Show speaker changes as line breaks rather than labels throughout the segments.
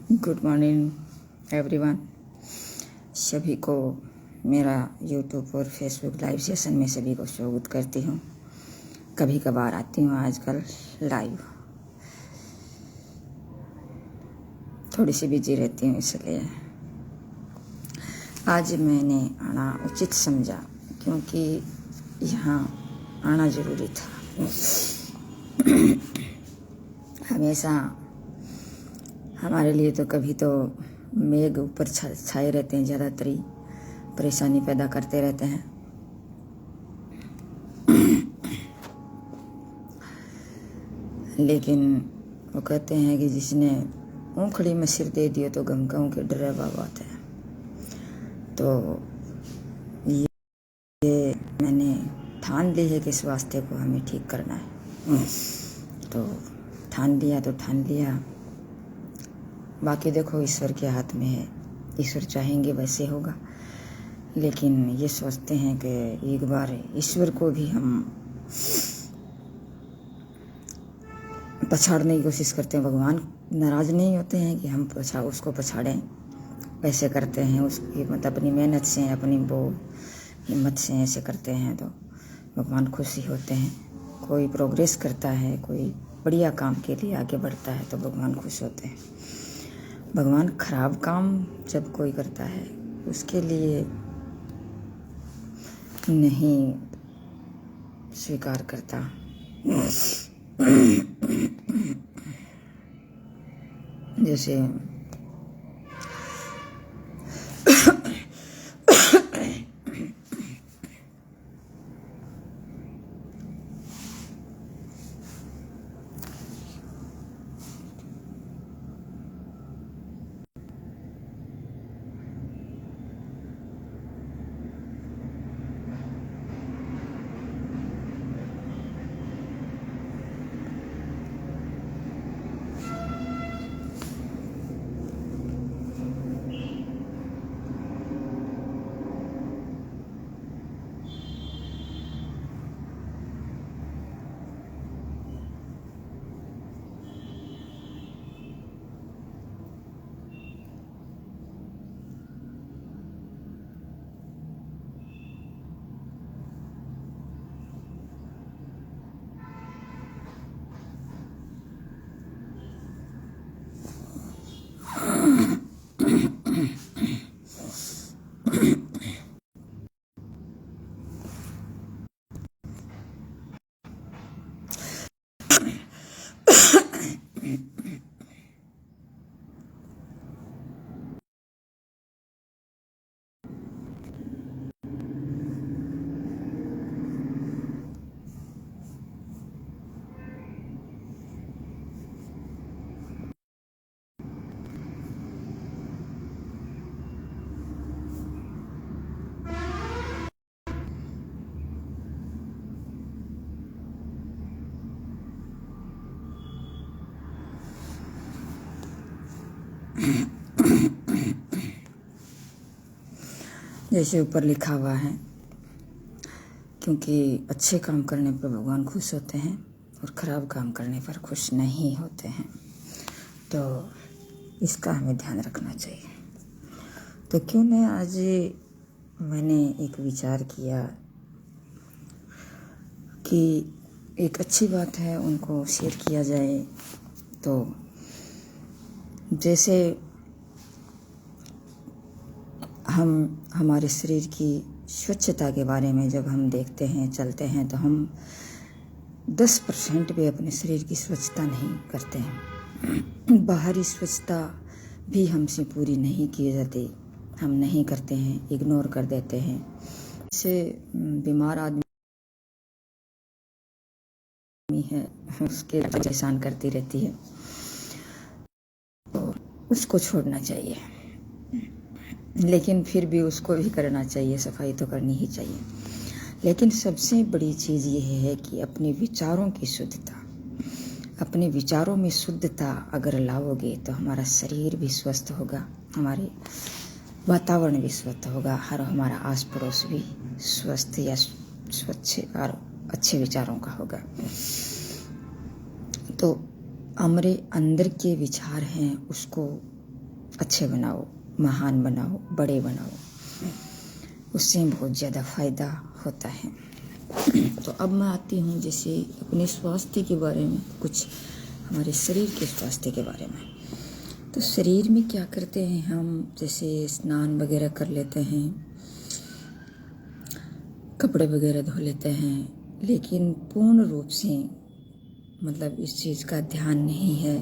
Good morning everyone. सभी को मेरा यूट्यूब और फेसबुक लाइव सेशन में सभी को स्वागत करती हूँ। कभी कभार आती हूँ आजकल लाइव, थोड़ी सी बिजी रहती हूँ, इसलिए आज मैंने आना उचित समझा क्योंकि यहाँ आना ज़रूरी था। हमेशा हमारे लिए तो कभी तो मेघ ऊपर छाए रहते हैं, ज़्यादातर ही परेशानी पैदा करते रहते हैं। लेकिन वो कहते हैं कि जिसने ऊखड़ी में सिर दे दिया तो गमकाओं के डरावा बात है। तो ये मैंने ठान ली है कि इस वास्ते को हमें ठीक करना है। तो ठान लिया। बाकी देखो ईश्वर के हाथ में है, ईश्वर चाहेंगे वैसे होगा। लेकिन ये सोचते हैं कि एक बार ईश्वर को भी हम पछाड़ने की कोशिश करते हैं। भगवान नाराज़ नहीं होते हैं कि हम उसको पछाड़ें, वैसे करते हैं उसकी अपनी मेहनत से, अपनी वो हिम्मत से ऐसे करते हैं तो भगवान खुश ही होते हैं। कोई प्रोग्रेस करता है, कोई बढ़िया काम के लिए आगे बढ़ता है तो भगवान खुश होते हैं। भगवान खराब काम जब कोई करता है उसके लिए नहीं स्वीकार करता। जैसे जैसे ऊपर लिखा हुआ है, क्योंकि अच्छे काम करने पर भगवान खुश होते हैं और ख़राब काम करने पर खुश नहीं होते हैं, तो इसका हमें ध्यान रखना चाहिए। तो क्यों न आज मैंने एक विचार किया कि एक अच्छी बात है उनको शेयर किया जाए। तो जैसे हम हमारे शरीर की स्वच्छता के बारे में जब हम देखते हैं, चलते हैं, तो हम 10% भी अपने शरीर की स्वच्छता नहीं करते हैं। बाहरी स्वच्छता भी हमसे पूरी नहीं की जाती, हम नहीं करते हैं, इग्नोर कर देते हैं। जैसे बीमार आदमी है, उसके परेशान करती रहती है, तो उसको छोड़ना चाहिए। लेकिन फिर भी उसको भी करना चाहिए, सफाई तो करनी ही चाहिए। लेकिन सबसे बड़ी चीज़ ये है कि अपने विचारों की शुद्धता, अपने विचारों में शुद्धता अगर लाओगे तो हमारा शरीर भी स्वस्थ होगा, हमारे वातावरण भी स्वस्थ होगा, हमारा आस पड़ोस भी स्वस्थ या स्वच्छ और अच्छे विचारों का होगा। तो हमारे अंदर के विचार हैं उसको अच्छे बनाओ, महान बनाओ, बड़े बनाओ, उससे बहुत ज़्यादा फ़ायदा होता है। तो अब मैं आती हूँ जैसे अपने स्वास्थ्य के बारे में, कुछ हमारे शरीर के स्वास्थ्य के बारे में। तो शरीर में क्या करते हैं हम, जैसे स्नान वगैरह कर लेते हैं, कपड़े वगैरह धो लेते हैं, लेकिन पूर्ण रूप से मतलब इस चीज़ का ध्यान नहीं है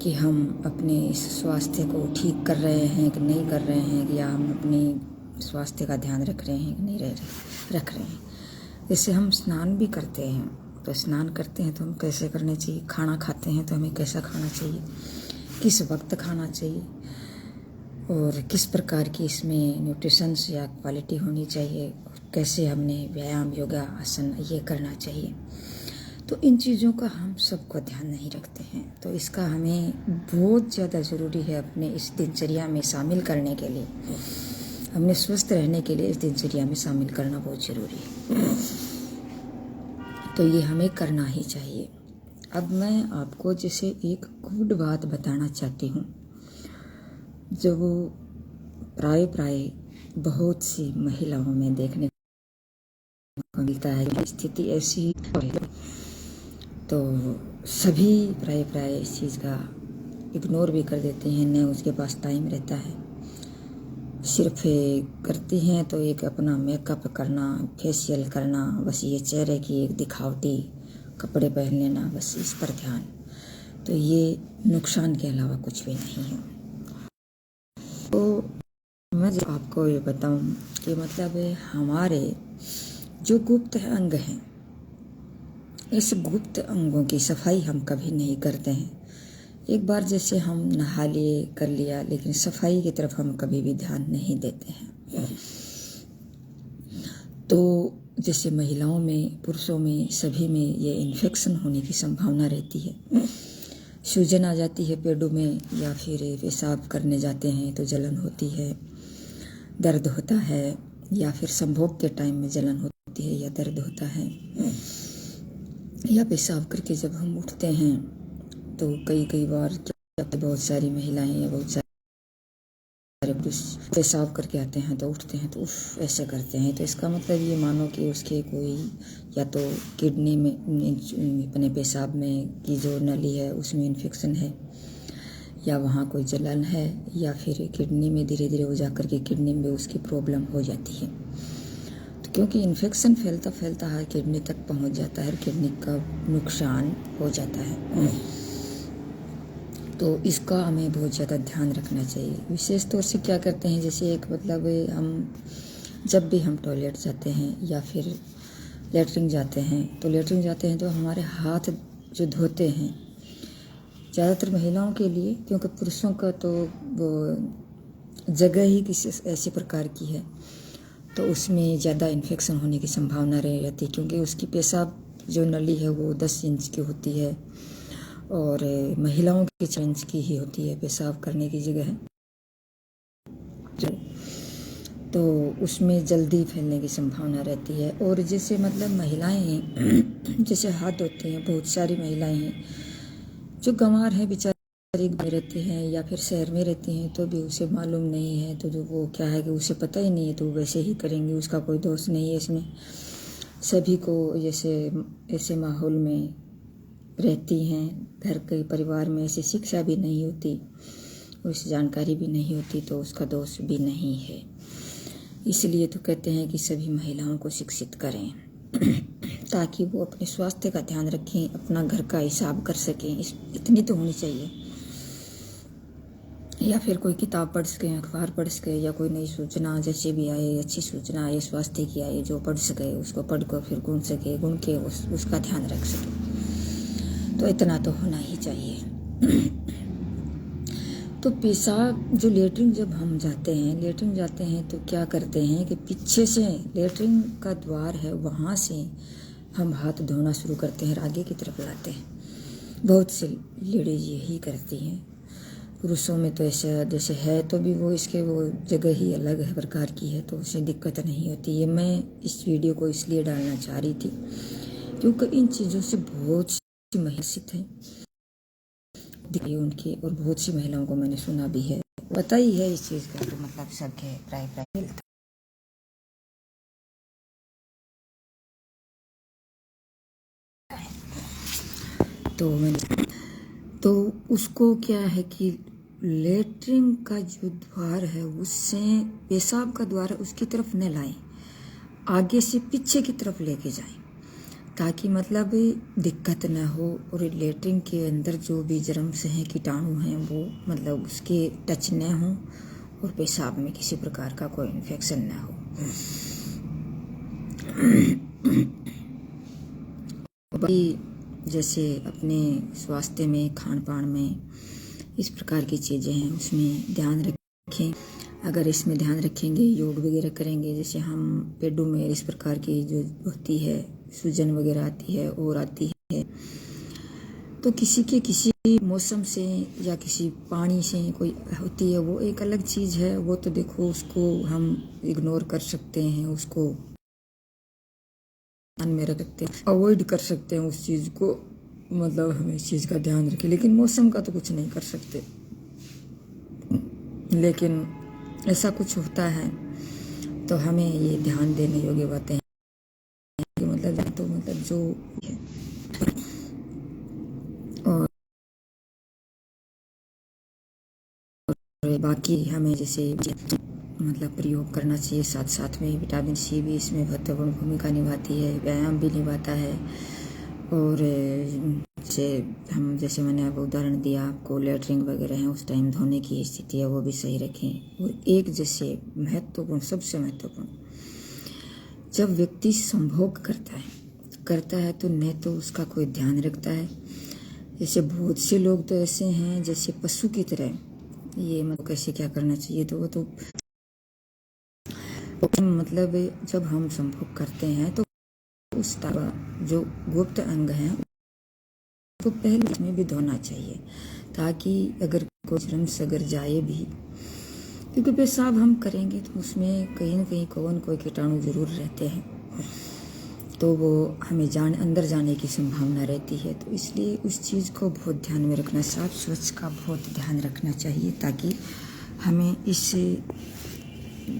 कि हम अपने इस स्वास्थ्य को ठीक कर रहे हैं कि नहीं कर रहे हैं, या हम अपने स्वास्थ्य का ध्यान रख रहे हैं कि नहीं रख रहे हैं। जैसे हम स्नान भी करते हैं, तो स्नान करते हैं तो हम कैसे करने चाहिए, खाना खाते हैं तो हमें कैसा खाना चाहिए, किस वक्त खाना चाहिए, और किस प्रकार की इसमें न्यूट्रिशंस या क्वालिटी होनी चाहिए, कैसे हमने व्यायाम, योगा, आसन ये करना चाहिए। तो इन चीज़ों का हम सबको ध्यान नहीं रखते हैं। तो इसका हमें बहुत ज़्यादा ज़रूरी है अपने इस दिनचर्या में शामिल करने के लिए, हमने स्वस्थ रहने के लिए इस दिनचर्या में शामिल करना बहुत ज़रूरी है। तो ये हमें करना ही चाहिए। अब मैं आपको जैसे एक गुड बात बताना चाहती हूँ, जो वो प्राय बहुत सी महिलाओं में देखने को मिलता है कि स्थिति ऐसी है, तो सभी प्राय इस चीज़ का इग्नोर भी कर देते हैं, न उसके पास टाइम रहता है, सिर्फ करती हैं तो एक अपना मेकअप करना, फेशियल करना, बस ये चेहरे की एक दिखावटी कपड़े पहन लेना, बस इस पर ध्यान। तो ये नुकसान के अलावा कुछ भी नहीं है। तो मैं आपको ये बताऊं कि मतलब हमारे जो गुप्त अंग हैं, इस गुप्त अंगों की सफाई हम कभी नहीं करते हैं। एक बार जैसे हम नहा लिए, कर लिया, लेकिन सफाई की तरफ हम कभी भी ध्यान नहीं देते हैं। तो जैसे महिलाओं में, पुरुषों में, सभी में ये इन्फेक्शन होने की संभावना रहती है। सूजन आ जाती है पेड़ों में, या फिर पेशाब करने जाते हैं तो जलन होती है, दर्द होता है, या फिर संभोग के टाइम में जलन होती है या दर्द होता है, या पेशाब करके जब हम उठते हैं तो कई बार बहुत सारी महिलाएं या बहुत सारे पुरुष पेशाब करके आते हैं तो उठते हैं तो उफ ऐसे करते हैं। तो इसका मतलब ये मानो कि उसके कोई या तो किडनी में, अपने पेशाब में की जो नली है उसमें इन्फेक्शन है, या वहाँ कोई जलन है, या फिर किडनी में धीरे धीरे वो जाकर के किडनी में उसकी प्रॉब्लम हो जाती है। तो क्योंकि इन्फेक्शन फैलता फैलता है किडनी तक पहुँच जाता है, किडनी का नुकसान हो जाता है। तो इसका हमें बहुत ज़्यादा ध्यान रखना चाहिए। विशेष तौर से क्या करते हैं, जैसे एक मतलब हम जब भी हम टॉयलेट जाते हैं या फिर लेटरिन जाते हैं, तो लेटरिन जाते हैं तो हमारे हाथ जो धोते हैं, ज़्यादातर महिलाओं के लिए, क्योंकि पुरुषों का तो वो जगह ही किसी ऐसी प्रकार की है, तो उसमें ज़्यादा इन्फेक्शन होने की संभावना रहती है, क्योंकि उसकी पेशाब जो नली है वो 10 इंच की होती है, और महिलाओं की 6 इंच की ही होती है पेशाब करने की जगह है, तो उसमें जल्दी फैलने की संभावना रहती है। और जैसे मतलब महिलाएं हैं, जैसे हाथ धोती हैं, बहुत सारी महिलाएं हैं जो गंवार हैं, बेचारी में रहती हैं या फिर शहर में रहती हैं, तो भी उसे मालूम नहीं है, तो जो वो क्या है कि उसे पता ही नहीं है, तो वैसे ही करेंगे, उसका कोई दोष नहीं है इसमें। सभी को जैसे ऐसे माहौल में रहती हैं, घर के परिवार में ऐसी शिक्षा भी नहीं होती, उस जानकारी भी नहीं होती, तो उसका दोष भी नहीं है। इसलिए तो कहते हैं कि सभी महिलाओं को शिक्षित करें ताकि वो अपने स्वास्थ्य का ध्यान रखें, अपना घर का हिसाब कर सकें। इतनी तो होनी चाहिए। या फिर कोई किताब पढ़ सकें, अखबार पढ़ सके, या कोई नई सूचना जैसे भी आए, अच्छी सूचना आए स्वास्थ्य की आए, जो पढ़ सके उसको पढ़ कर फिर गुण सके, गुण के उसका ध्यान रख सके। तो इतना तो होना ही चाहिए। तो पेशाब जो लेटरिन जब हम लेटरिन जाते हैं तो क्या करते हैं कि पीछे से लेटरिन का द्वार है, वहाँ से हम हाथ धोना शुरू करते हैं, आगे की तरफ लाते हैं। बहुत सी लेडीज यही करती हैं। पुरुषों में तो ऐसा जैसे है, तो भी वो इसके वो जगह ही अलग है प्रकार की है, तो उसे दिक्कत नहीं होती है। मैं इस वीडियो को इसलिए डालना चाह रही थी क्योंकि इन चीज़ों से बहुत सी महिलाएं हैं दिखाई उनकी, और बहुत सी महिलाओं को मैंने सुना भी है, पता ही है इस चीज़ का, तो मतलब सबके प्राय मिलता है। तो उसको क्या है कि लेटरिन का जो द्वार है उससे पेशाब का द्वार है उसकी तरफ न लाएं, आगे से पीछे की तरफ लेके जाएं, ताकि मतलब दिक्कत ना हो और लेटरिन के अंदर जो भी जर्म्स हैं, कीटाणु हैं, वो मतलब उसके टच न हो और पेशाब में किसी प्रकार का कोई इन्फेक्शन ना हो। जैसे अपने स्वास्थ्य में, खान पान में इस प्रकार की चीज़ें हैं, उसमें ध्यान रखें। अगर इसमें ध्यान रखेंगे, योग वगैरह करेंगे, जैसे हम पेड़ों में इस प्रकार की जो होती है सूजन वगैरह आती है और आती है, तो किसी मौसम से या किसी पानी से कोई होती है, वो एक अलग चीज़ है। वो तो देखो उसको हम इग्नोर कर सकते हैं, उसको ध्यान में रख सकते हैं, अवॉइड कर सकते हैं उस चीज़ को, मतलब हमें इस चीज़ का ध्यान रखें। लेकिन मौसम का तो कुछ नहीं कर सकते, लेकिन ऐसा कुछ होता है तो हमें ये ध्यान देने योग्य बातें हैं कि मतलब जो है। और बाकी हमें जैसे मतलब प्रयोग करना चाहिए, साथ साथ में विटामिन सी भी इसमें महत्वपूर्ण भूमिका निभाती है, व्यायाम भी निभाता है। और जैसे मैंने आपको उदाहरण दिया, आपको लेटरिन वगैरह है उस टाइम धोने की स्थिति है वो भी सही रखें। और एक जैसे महत्वपूर्ण, सबसे महत्वपूर्ण, जब व्यक्ति संभोग करता है तो न तो उसका कोई ध्यान रखता है। जैसे बहुत से लोग तो ऐसे हैं जैसे पशु की तरह, ये मतलब कैसे क्या करना चाहिए, तो वो तो मतलब जब हम संभोग करते हैं तो उस जो गुप्त अंग है तो पहले में भी धोना चाहिए, ताकि अगर कोई जर्म्स अगर जाए भी, क्योंकि पेशाब हम करेंगे तो उसमें कहीं न कहीं कोई कीटाणु जरूर रहते हैं, तो वो हमें अंदर जाने की संभावना रहती है। तो इसलिए उस चीज़ को बहुत ध्यान में रखना, साफ स्वच्छ का बहुत ध्यान रखना चाहिए, ताकि हमें इस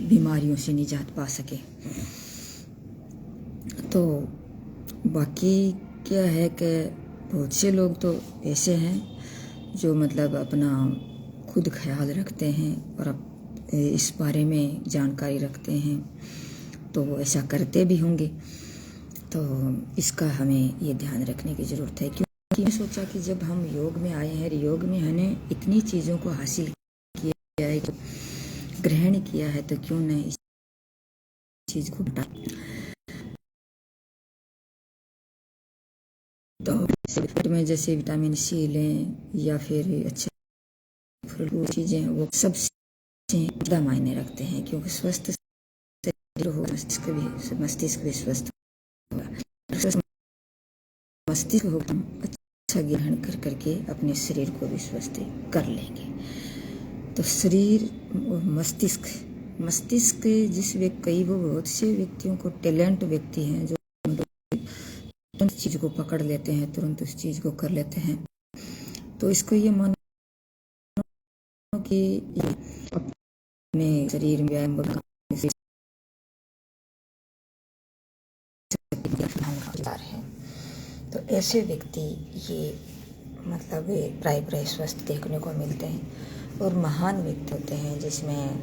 बीमारियों से निजात पा सके। तो बाकी क्या है कि बहुत से लोग तो ऐसे हैं जो मतलब अपना खुद ख्याल रखते हैं और इस बारे में जानकारी रखते हैं, तो वो ऐसा करते भी होंगे। तो इसका हमें ये ध्यान रखने की ज़रूरत है, क्योंकि मैं सोचा कि जब हम योग में आए हैं, योग में हमने इतनी चीज़ों को हासिल किया है, ग्रहण किया है, तो क्यों न इस चीज़ को हटा। तो में जैसे विटामिन सी लें या फिर अच्छे वो चीज़ें, वो सब ज़्यादा मायने रखते हैं, क्योंकि स्वस्थ शरीर हो मस्तिष्क भी स्वस्थ होगा, मस्तिष्क हो अच्छा ग्रहण करके अपने शरीर को भी स्वस्थ कर लेंगे। तो शरीर और मस्तिष्क जिस व्यक्ति, वो बहुत से व्यक्तियों को टैलेंट व्यक्ति हैं जो तुरंत चीज़ को पकड़ लेते हैं, तुरंत उस चीज़ को कर लेते हैं। तो इसको ये मानो कि अपने शरीर में व्यायाम है, तो ऐसे व्यक्ति ये मतलब प्राय स्वस्थ देखने को मिलते हैं। और महान व्यक्ति होते हैं, जिसमें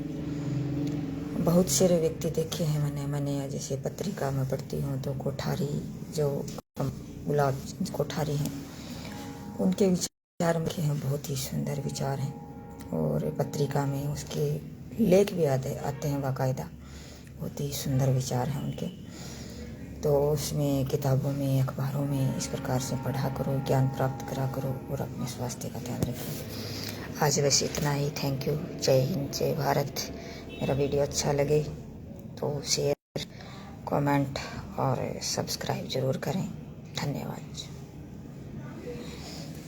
बहुत सारे व्यक्ति देखे हैं मैंने जैसे पत्रिका में पढ़ती हूँ तो कोठारी, जो गुलाब कोठारी हैं, उनके विचार में हैं, बहुत ही सुंदर विचार हैं। और पत्रिका में उसके लेख भी आते हैं बाकायदा, बहुत ही सुंदर विचार हैं उनके। तो उसमें किताबों में, अखबारों में इस प्रकार से पढ़ा करो, ज्ञान प्राप्त करा करो और अपने स्वास्थ्य का ध्यान रखो। आज बस इतना ही। Thank you. जय हिंद, जय भारत। मेरा वीडियो अच्छा लगे तो शेयर, कमेंट और सब्सक्राइब ज़रूर करें। धन्यवाद।